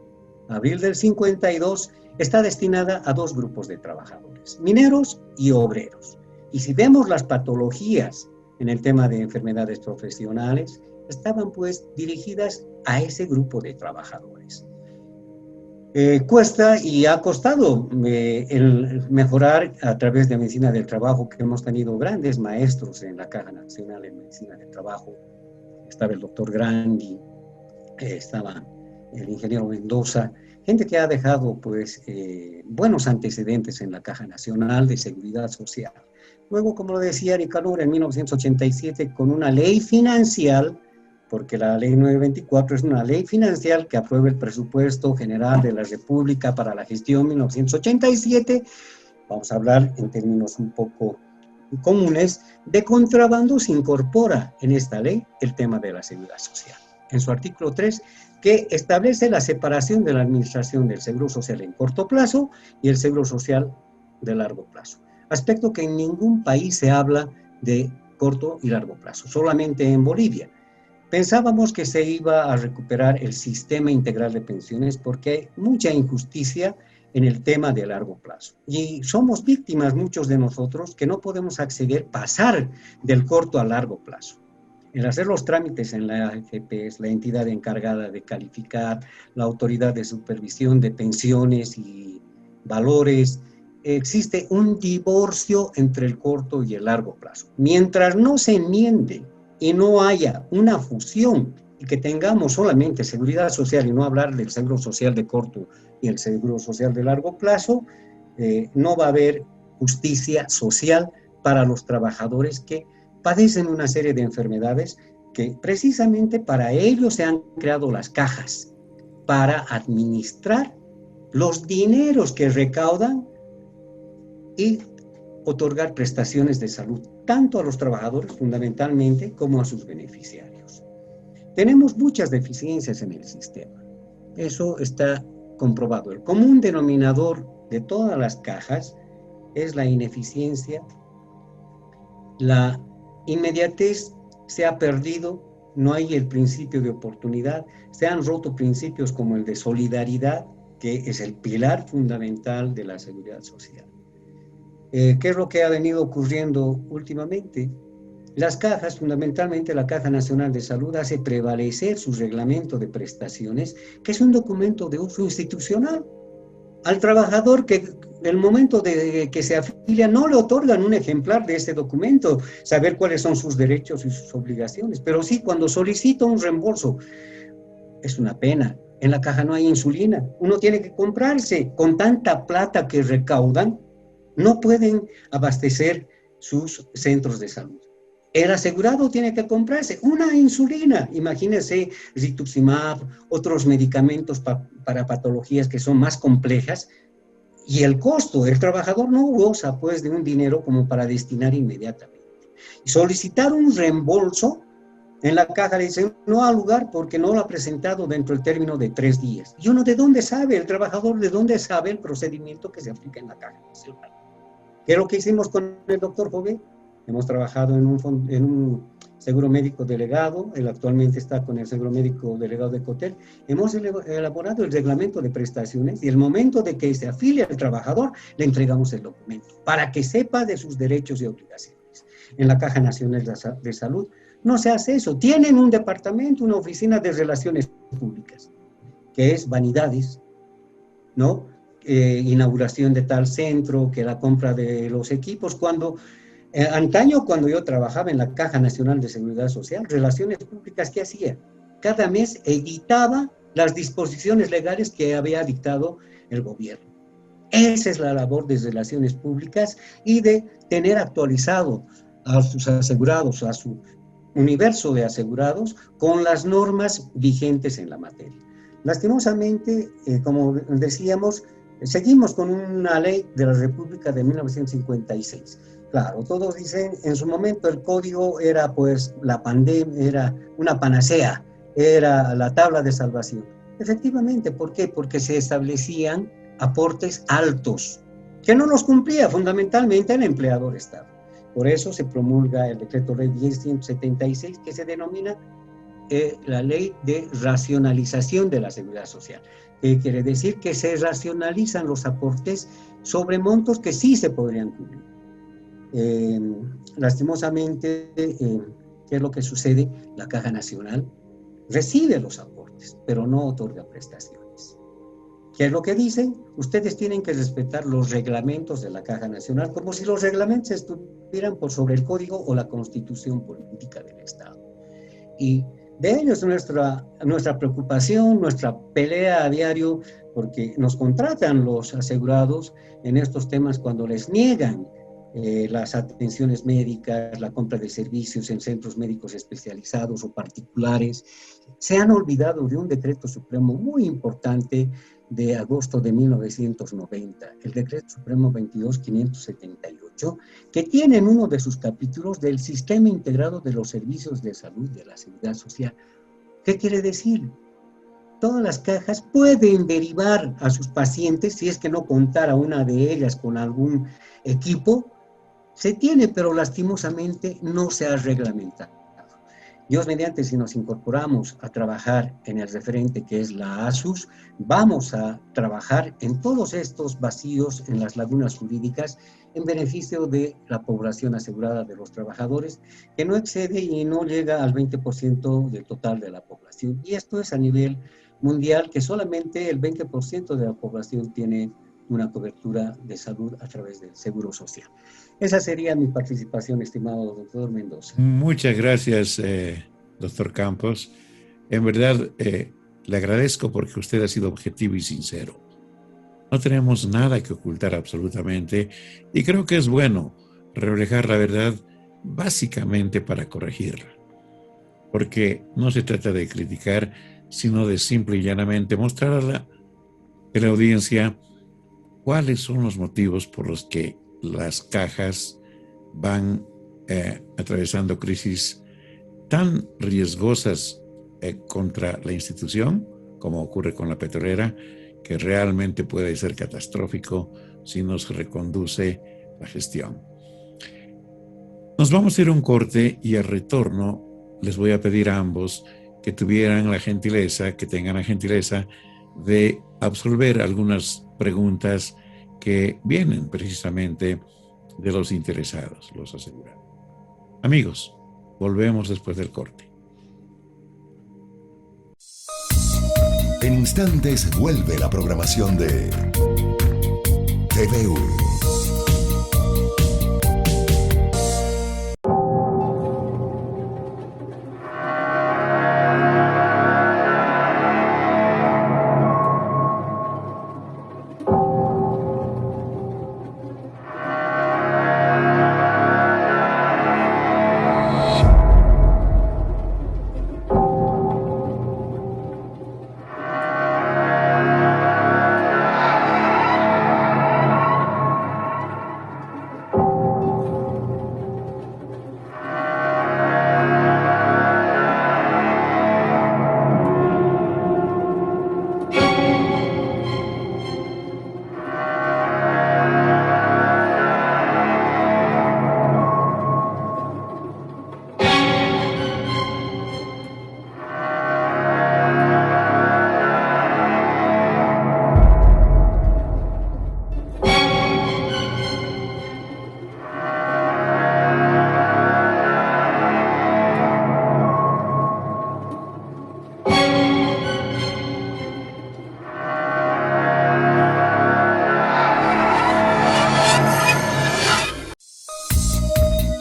abril del 52, está destinada a dos grupos de trabajadores, mineros y obreros. Y si vemos las patologías en el tema de enfermedades profesionales, estaban pues dirigidas a ese grupo de trabajadores. Cuesta y ha costado el mejorar a través de medicina del trabajo, que hemos tenido grandes maestros en la Caja Nacional en Medicina del Trabajo. Estaba el doctor Grandi, estaba el ingeniero Mendoza, gente que ha dejado pues buenos antecedentes en la Caja Nacional de Seguridad Social. Luego, como lo decía Nicanor, en 1987, con una ley financiera, porque la ley 924 es una ley financiera que aprueba el presupuesto general de la República para la gestión 1987, vamos a hablar en términos un poco comunes, de contrabando se incorpora en esta ley el tema de la seguridad social. En su artículo 3, que establece la separación de la administración del seguro social en corto plazo y el seguro social de largo plazo. Aspecto que en ningún país se habla de corto y largo plazo, solamente en Bolivia. Pensábamos que se iba a recuperar el sistema integral de pensiones porque hay mucha injusticia en el tema de largo plazo. Y somos víctimas, muchos de nosotros, que no podemos pasar del corto a largo plazo. El hacer los trámites en la AFP es la entidad encargada de calificar, la autoridad de supervisión de pensiones y valores. Existe un divorcio entre el corto y el largo plazo. Mientras no se enmiende y no haya una fusión y que tengamos solamente seguridad social y no hablar del seguro social de corto y el seguro social de largo plazo, no va a haber justicia social para los trabajadores que padecen una serie de enfermedades que precisamente para ello se han creado las cajas, para administrar los dineros que recaudan y otorgar prestaciones de salud, tanto a los trabajadores fundamentalmente como a sus beneficiarios. Tenemos muchas deficiencias en el sistema, eso está comprobado. El común denominador de todas las cajas es la ineficiencia, la inmediatez se ha perdido, no hay el principio de oportunidad, se han roto principios como el de solidaridad, que es el pilar fundamental de la seguridad social. ¿Qué es lo que ha venido ocurriendo últimamente? Las cajas, fundamentalmente la Caja Nacional de Salud, hace prevalecer su reglamento de prestaciones, que es un documento de uso institucional. Al trabajador que en el momento de que se afilia no le otorgan un ejemplar de ese documento, saber cuáles son sus derechos y sus obligaciones, pero sí cuando solicita un reembolso, es una pena. En la caja no hay insulina, uno tiene que comprarse, con tanta plata que recaudan, no pueden abastecer sus centros de salud. El asegurado tiene que comprarse una insulina, imagínense rituximab, otros medicamentos para patologías que son más complejas, y el costo, el trabajador no goza pues de un dinero como para destinar inmediatamente. Y solicitar un reembolso, en la caja le dicen no ha lugar porque no lo ha presentado dentro del término de 3 días. ¿Y uno de dónde sabe? El trabajador de dónde sabe el procedimiento que se aplica en la caja nacional. ¿Qué es lo que hicimos con el doctor Jové? Hemos trabajado en un seguro médico delegado, él actualmente está con el seguro médico delegado de Cotel. Hemos elaborado el reglamento de prestaciones y el momento de que se afilia al trabajador, le entregamos el documento para que sepa de sus derechos y obligaciones. En la Caja Nacional de Salud no se hace eso. Tienen un departamento, una oficina de relaciones públicas, que es vanidades, ¿no? Inauguración de tal centro, que la compra de los equipos, antaño, cuando yo trabajaba en la Caja Nacional de Seguridad Social, Relaciones Públicas, ¿qué hacía? Cada mes editaba las disposiciones legales que había dictado el gobierno. Esa es la labor de Relaciones Públicas y de tener actualizado a sus asegurados, a su universo de asegurados, con las normas vigentes en la materia. Lastimosamente, como decíamos, seguimos con una ley de la República de 1956. Claro, todos dicen, en su momento el código era pues la pandemia, era una panacea, era la tabla de salvación. Efectivamente, ¿por qué? Porque se establecían aportes altos, que no los cumplía fundamentalmente el empleador Estado. Por eso se promulga el decreto ley 10.176, que se denomina la ley de racionalización de la seguridad social. ¿Qué quiere decir? Que se racionalizan los aportes sobre montos que sí se podrían cubrir. Lastimosamente, ¿qué es lo que sucede? La Caja Nacional recibe los aportes, pero no otorga prestaciones. ¿Qué es lo que dicen? Ustedes tienen que respetar los reglamentos de la Caja Nacional, como si los reglamentos estuvieran por sobre el Código o la Constitución Política del Estado. Y de ello es nuestra preocupación, nuestra pelea a diario, porque nos contratan los asegurados en estos temas cuando les niegan las atenciones médicas, la compra de servicios en centros médicos especializados o particulares. Se han olvidado de un decreto supremo muy importante de agosto de 1990, el decreto supremo 22.578, que tiene en uno de sus capítulos del sistema integrado de los servicios de salud de la seguridad social. ¿Qué quiere decir? Todas las cajas pueden derivar a sus pacientes, si es que no contara una de ellas con algún equipo, se tiene, pero lastimosamente no se ha reglamentado. Dios mediante, si nos incorporamos a trabajar en el referente que es la ASUS, vamos a trabajar en todos estos vacíos, en las lagunas jurídicas, en beneficio de la población asegurada de los trabajadores, que no excede y no llega al 20% del total de la población. Y esto es a nivel mundial, que solamente el 20% de la población tiene una cobertura de salud a través del Seguro Social. Esa sería mi participación, estimado doctor Mendoza. Muchas gracias, doctor Campos. En verdad, le agradezco porque usted ha sido objetivo y sincero. No tenemos nada que ocultar absolutamente y creo que es bueno reflejar la verdad básicamente para corregirla. Porque no se trata de criticar, sino de simple y llanamente mostrar a la audiencia cuáles son los motivos por los que las cajas van atravesando crisis tan riesgosas contra la institución, como ocurre con la petrolera, que realmente puede ser catastrófico si no se reconduce la gestión. Nos vamos a ir a un corte y al retorno les voy a pedir a ambos que tengan la gentileza de absolver algunas preguntas que vienen precisamente de los interesados, los asegurados. Amigos, volvemos después del corte. En instantes vuelve la programación de TVU.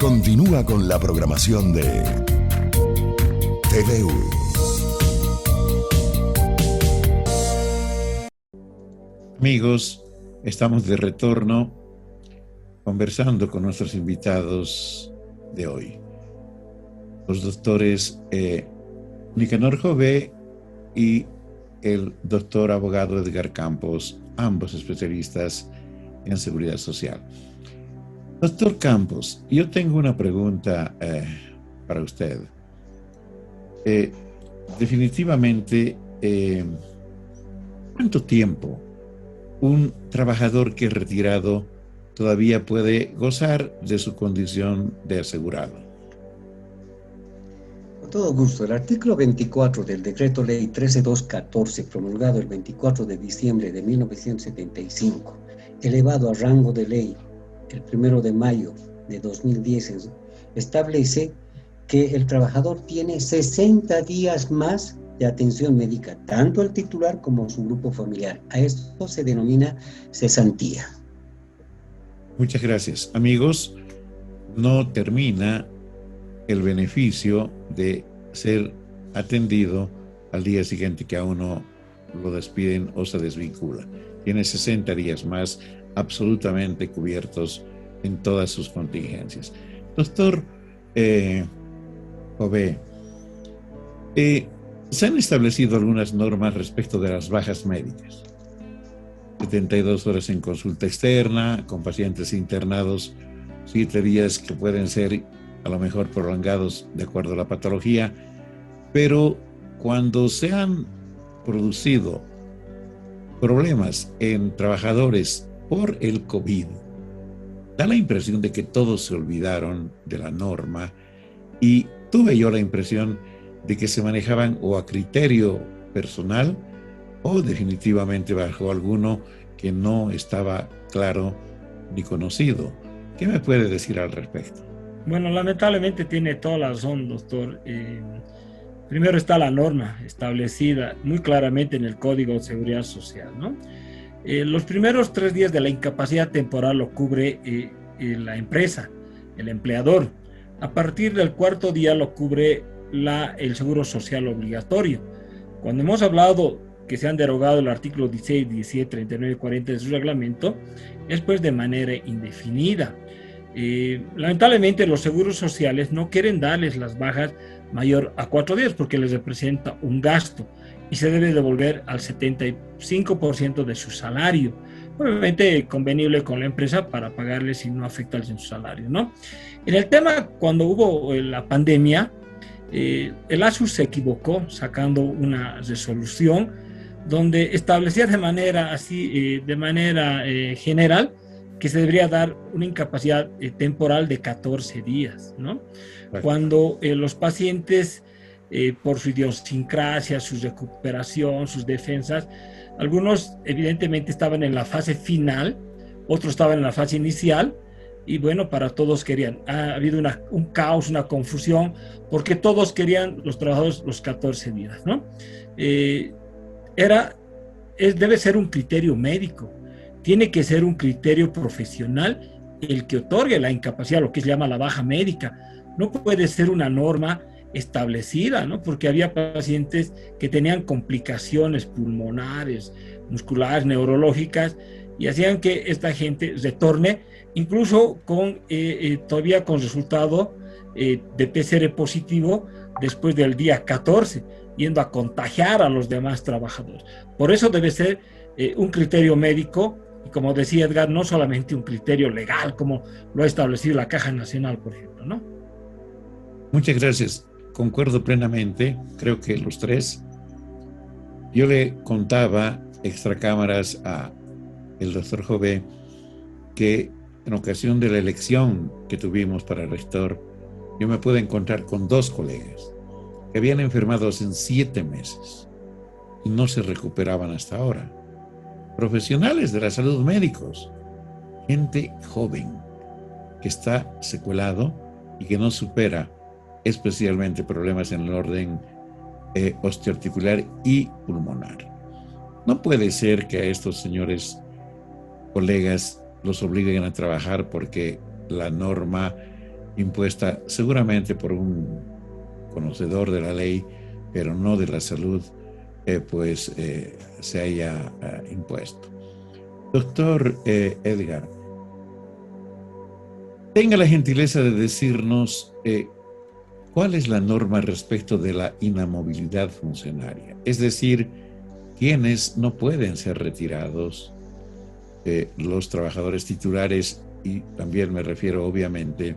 Continúa con la programación de TVU. Amigos, estamos de retorno conversando con nuestros invitados de hoy. Los doctores Nicanor Jové y el doctor abogado Edgar Campos, ambos especialistas en seguridad social. Doctor Campos, yo tengo una pregunta para usted. Definitivamente, ¿cuánto tiempo un trabajador que es retirado todavía puede gozar de su condición de asegurado? Con todo gusto. El artículo 24 del Decreto Ley 13214, promulgado el 24 de diciembre de 1975, elevado a rango de ley el 1 de mayo de 2010, establece que el trabajador tiene 60 días más de atención médica, tanto el titular como su grupo familiar. A esto se denomina cesantía. Muchas gracias. Amigos, no termina el beneficio de ser atendido al día siguiente que a uno lo despiden o se desvincula. Tiene 60 días más absolutamente cubiertos en todas sus contingencias. Doctor Jové, se han establecido algunas normas respecto de las bajas médicas. 72 horas en consulta externa, con pacientes internados, 7 días que pueden ser a lo mejor prolongados de acuerdo a la patología, pero cuando se han producido problemas en trabajadores por el COVID, da la impresión de que todos se olvidaron de la norma y tuve yo la impresión de que se manejaban o a criterio personal o definitivamente bajo alguno que no estaba claro ni conocido. ¿Qué me puede decir al respecto? Bueno, lamentablemente tiene toda la razón, doctor. Primero está la norma establecida muy claramente en el Código de Seguridad Social, ¿no? Los primeros 3 días de la incapacidad temporal lo cubre la empresa, el empleador. A partir del 4.º día lo cubre el Seguro Social obligatorio. Cuando hemos hablado que se han derogado el artículo 16, 17, 39 y 40 de su reglamento, es pues de manera indefinida. Lamentablemente los seguros sociales no quieren darles las bajas mayor a 4 días porque les representa un gasto y se debe devolver al 75% de su salario. Obviamente convenible con la empresa para pagarles si no afecta en su salario, ¿no? En el tema, cuando hubo la pandemia, el ASUS se equivocó sacando una resolución donde establecía de manera general que se debería dar una incapacidad temporal de 14 días, ¿no? Cuando los pacientes, por su idiosincrasia, su recuperación, sus defensas, algunos evidentemente estaban en la fase final, otros estaban en la fase inicial, y bueno, para todos querían. Ha habido un caos, una confusión, porque todos querían los trabajadores los 14 días, ¿no? Debe ser un criterio médico, tiene que ser un criterio profesional el que otorgue la incapacidad, lo que se llama la baja médica. No puede ser una norma establecida, ¿no? Porque había pacientes que tenían complicaciones pulmonares, musculares, neurológicas, y hacían que esta gente retorne, incluso todavía con resultado de PCR positivo después del día 14, yendo a contagiar a los demás trabajadores. Por eso debe ser un criterio médico, y como decía Edgar, no solamente un criterio legal, como lo ha establecido la Caja Nacional, por ejemplo, ¿no? Muchas gracias. Concuerdo plenamente, creo que los tres. Yo le contaba extra cámaras a el doctor Jové que en ocasión de la elección que tuvimos para rector, yo me pude encontrar con 2 colegas que habían enfermado en 7 meses y no se recuperaban hasta ahora. Profesionales de la salud, médicos, gente joven que está secuelado y que no supera especialmente problemas en el orden osteoarticular y pulmonar. No puede ser que a estos señores colegas los obliguen a trabajar porque la norma impuesta seguramente por un conocedor de la ley, pero no de la salud, se haya impuesto. Doctor Edgar, tenga la gentileza de decirnos cuál es la norma respecto de la inamovilidad funcionaria, es decir, quiénes no pueden ser retirados, los trabajadores titulares, y también me refiero obviamente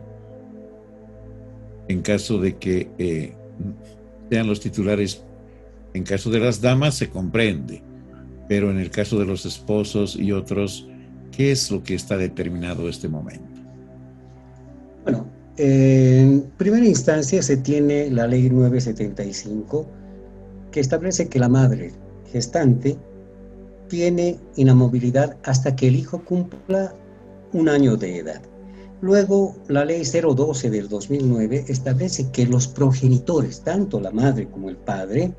en caso de que sean los titulares. En caso de las damas se comprende, pero en el caso de los esposos y otros, ¿qué es lo que está determinado en este momento? Bueno, en primera instancia se tiene la ley 975 que establece que la madre gestante tiene inamovilidad hasta que el hijo cumpla 1 año de edad. Luego, la ley 012 del 2009 establece que los progenitores, tanto la madre como el padre,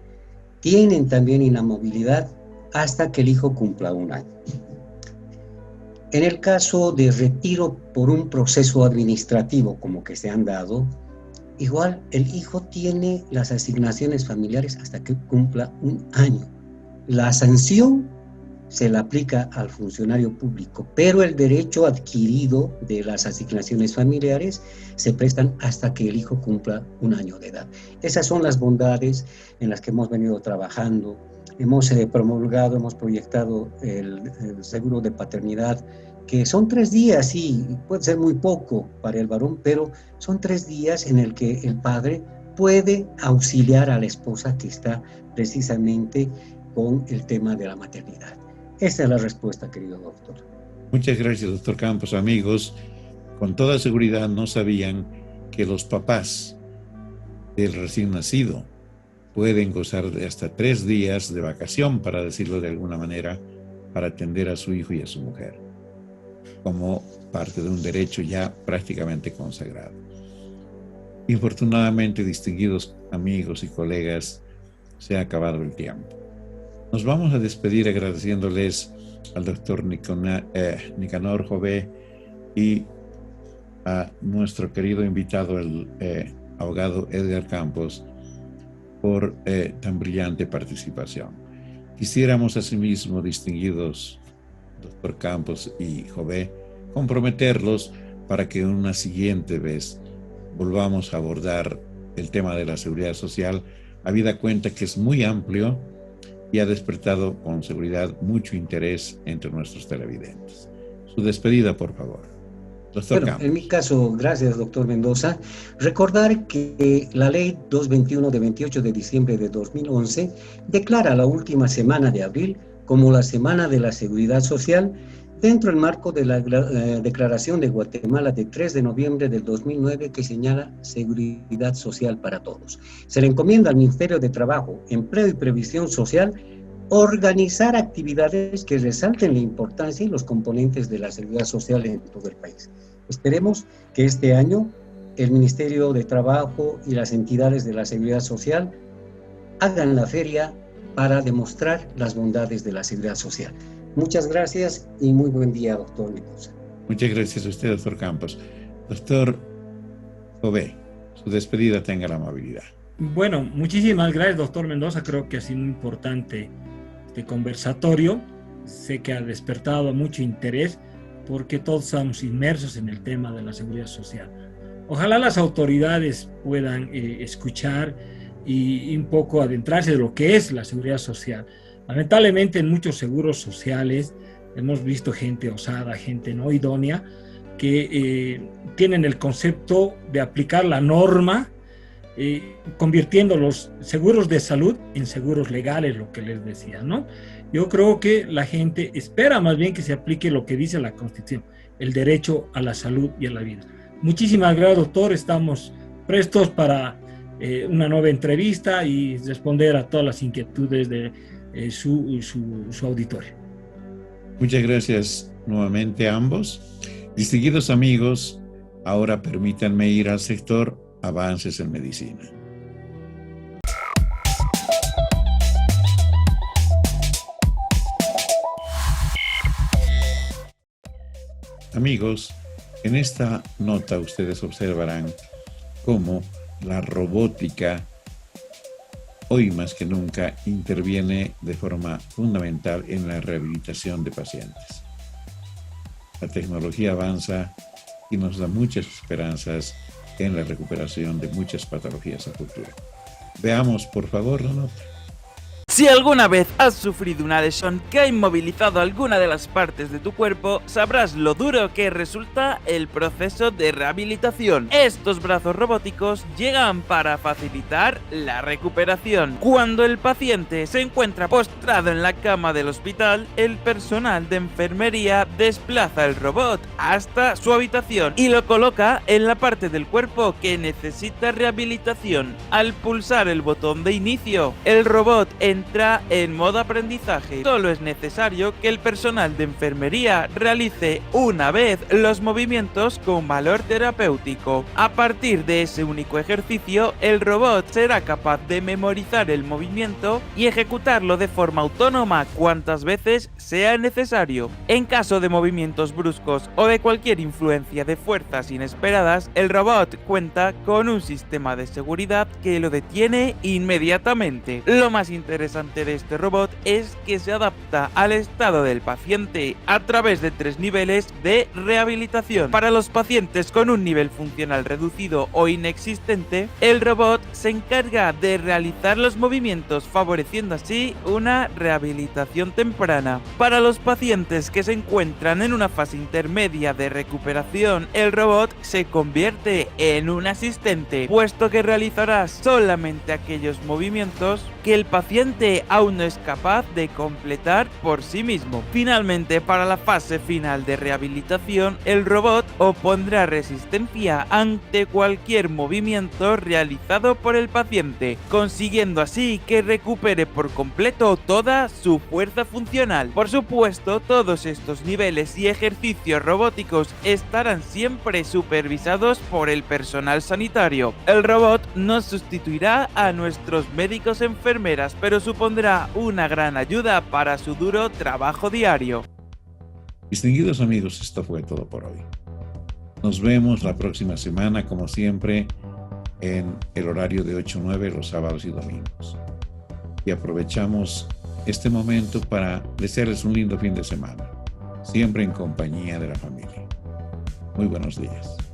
tienen también inamovilidad hasta que el hijo cumpla 1 año. En el caso de retiro por un proceso administrativo como que se han dado, igual el hijo tiene las asignaciones familiares hasta que cumpla 1 año. La sanción se la aplica al funcionario público, pero el derecho adquirido de las asignaciones familiares se prestan hasta que el hijo cumpla 1 año de edad. Esas son las bondades en las que hemos venido trabajando. Hemos promulgado, hemos proyectado el seguro de paternidad, que son 3 días, sí, puede ser muy poco para el varón, pero son 3 días en el que el padre puede auxiliar a la esposa que está precisamente con el tema de la maternidad. Esa es la respuesta, querido doctor. Muchas gracias, doctor Campos. Amigos, con toda seguridad no sabían que los papás del recién nacido. Pueden gozar de hasta 3 días de vacación, para decirlo de alguna manera, para atender a su hijo y a su mujer, como parte de un derecho ya prácticamente consagrado. Infortunadamente, distinguidos amigos y colegas, se ha acabado el tiempo. Nos vamos a despedir agradeciéndoles al doctor Nicanor Jové y a nuestro querido invitado, el abogado Edgar Campos, por tan brillante participación. Quisiéramos asimismo, distinguidos doctor Campos y Jové, comprometerlos para que una siguiente vez volvamos a abordar el tema de la seguridad social, habida cuenta que es muy amplio y ha despertado con seguridad mucho interés entre nuestros televidentes. Su despedida, por favor. Doctor Campos. En mi caso, gracias, doctor Mendoza. Recordar que la ley 221 de 28 de diciembre de 2011 declara la última semana de abril como la Semana de la Seguridad Social, dentro del marco de la Declaración de Guatemala de 3 de noviembre del 2009, que señala seguridad social para todos. Se le encomienda al Ministerio de Trabajo, Empleo y Previsión Social organizar actividades que resalten la importancia y los componentes de la seguridad social en todo el país. Esperemos que este año el Ministerio de Trabajo y las entidades de la seguridad social hagan la feria para demostrar las bondades de la seguridad social. Muchas gracias y muy buen día, doctor Mendoza. Muchas gracias a usted, doctor Campos. Doctor Jové, su despedida, tenga la amabilidad. Bueno, muchísimas gracias, doctor Mendoza. Creo que ha sido muy importante este conversatorio. Sé que ha despertado mucho interés porque todos estamos inmersos en el tema de la seguridad social. Ojalá las autoridades puedan escuchar y un poco adentrarse de lo que es la seguridad social. Lamentablemente, en muchos seguros sociales hemos visto gente osada, gente no idónea, que tienen el concepto de aplicar la norma, convirtiendo los seguros de salud en seguros legales, lo que les decía, ¿no? Yo creo que la gente espera más bien que se aplique lo que dice la Constitución, el derecho a la salud y a la vida. Muchísimas gracias, doctor. Estamos prestos para una nueva entrevista y responder a todas las inquietudes de su auditorio. Muchas gracias nuevamente a ambos. Distinguidos amigos, ahora permítanme ir al sector Avances en Medicina. Amigos, en esta nota ustedes observarán cómo la robótica hoy más que nunca interviene de forma fundamental en la rehabilitación de pacientes. La tecnología avanza y nos da muchas esperanzas en la recuperación de muchas patologías a futuro. Veamos, por favor, la nota. Si alguna vez has sufrido una lesión que ha inmovilizado alguna de las partes de tu cuerpo, sabrás lo duro que resulta el proceso de rehabilitación. Estos brazos robóticos llegan para facilitar la recuperación. Cuando el paciente se encuentra postrado en la cama del hospital, el personal de enfermería desplaza el robot hasta su habitación y lo coloca en la parte del cuerpo que necesita rehabilitación. Al pulsar el botón de inicio, el robot entra en modo aprendizaje. Solo es necesario que el personal de enfermería realice una vez los movimientos con valor terapéutico. A partir de ese único ejercicio, el robot será capaz de memorizar el movimiento y ejecutarlo de forma autónoma cuantas veces sea necesario. En caso de movimientos bruscos o de cualquier influencia de fuerzas inesperadas, el robot cuenta con un sistema de seguridad que lo detiene inmediatamente. Lo más interesante de este robot es que se adapta al estado del paciente a través de 3 niveles de rehabilitación. Para los pacientes con un nivel funcional reducido o inexistente, el robot se encarga de realizar los movimientos, favoreciendo así una rehabilitación temprana. Para los pacientes que se encuentran en una fase intermedia de recuperación, el robot se convierte en un asistente, puesto que realizará solamente aquellos movimientos que el paciente paciente aún no es capaz de completar por sí mismo. Finalmente, para la fase final de rehabilitación, el robot opondrá resistencia ante cualquier movimiento realizado por el paciente, consiguiendo así que recupere por completo toda su fuerza funcional. Por supuesto, todos estos niveles y ejercicios robóticos estarán siempre supervisados por el personal sanitario. El robot no sustituirá a nuestros médicos enfermeras, pero supondrá una gran ayuda para su duro trabajo diario. Distinguidos amigos, esto fue todo por hoy. Nos vemos la próxima semana, como siempre, en el horario de 8 a 9 los sábados y domingos. Y aprovechamos este momento para desearles un lindo fin de semana, siempre en compañía de la familia. Muy buenos días.